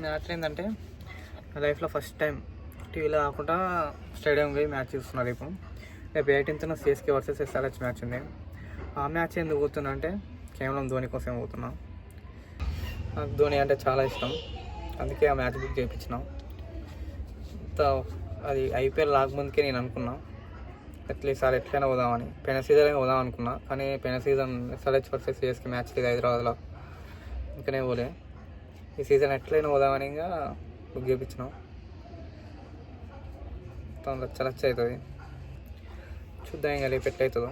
Match ఏంటంటే నా లైఫ్లో ఫస్ట్ టైం టీవీలో కాకుండా స్టేడియం పోయి మ్యాచ్ చూస్తున్నారు. రేపు 18th CSK versus SRH match ఉంది. ఆ మ్యాచ్ ఎందుకు పోతున్నా అంటే కేవలం ధోని కోసం పోతున్నా. నాకు ధోని అంటే చాలా ఇష్టం, అందుకే ఆ మ్యాచ్ బుక్ చేయించినాం. అది ఐపీఎల్ రాకముందుకే నేను అనుకున్నా ఈసారి ఎట్లయినా పోదామని. పోయిన సీజన్ పోదాం అనుకున్నా, కానీ పోయిన season SRH versus CSK match లేదు హైదరాబాద్లో, ఇంకనే పోలే. ఈ సీజన్ ఎట్లయినా పోదామని ఇంకా బుక్ చేయించినాం. మొత్తం లచ్చ అవుతుంది. చూద్దాం ఇంకా రేపు ఎట్లయితుందో.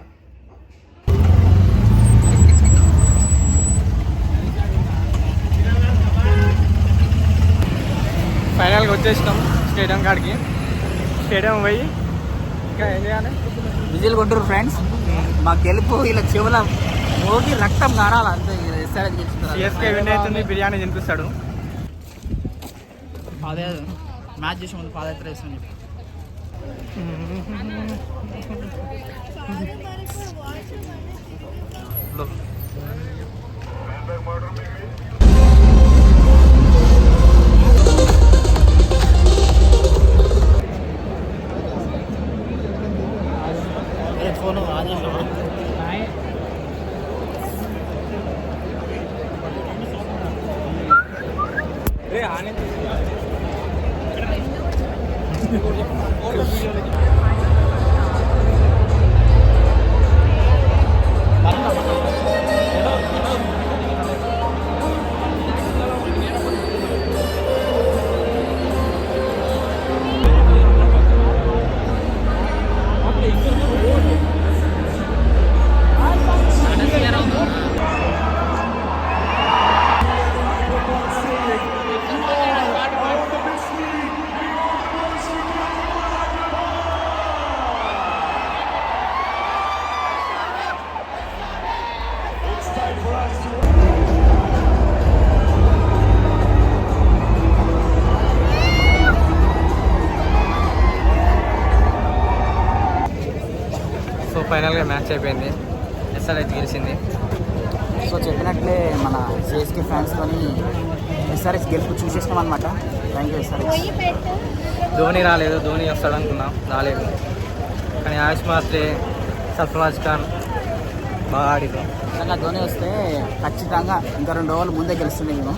ఫైనల్గా వచ్చేసినాం స్టేడియం కాడికి. స్టేడియం పోయి ఇంకా ఏం చేయాలి, విజిల్ కొట్టురు ఫ్రెండ్స్. మా గెలుపు ఇలా చెవుల మోగి రక్తం కారాలి అంతే. సిఎస్కే విన్ అవుతుంది, బిర్యానీ తినిపిస్తాడు. అదే మ్యాచ్ చేసే ముందు పాదయాత్ర వేస్తాను చెప్పి ఫోన్ ఫైనల్గా మ్యాచ్ అయిపోయింది, ఎస్ఆర్హెచ్ గెలిచింది. సో చెప్పినట్లే మన సిఎస్కే ఫ్యాన్స్తోని ఎస్ఆర్హెచ్ గెలుపు చూసేసినాం అనమాట. Thank you SRH. ధోని రాలేదు, ధోని వస్తాడు అనుకున్నాం, రాలేదు. కానీ ఆయుష్ మాస్త్రే, సర్ఫరాజ్ ఖాన్ బాగా ఆడిరు. నిజంగా ధోని వస్తే ఖచ్చితంగా ఇంకా 2 ఓవర్లు ముందే గెలుస్తుంది. నేను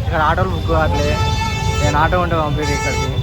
ఇక్కడ ఆటోలు బుక్ కావట్లే. నేను ఆటో ఉంటే పంపేది ఇక్కడికి.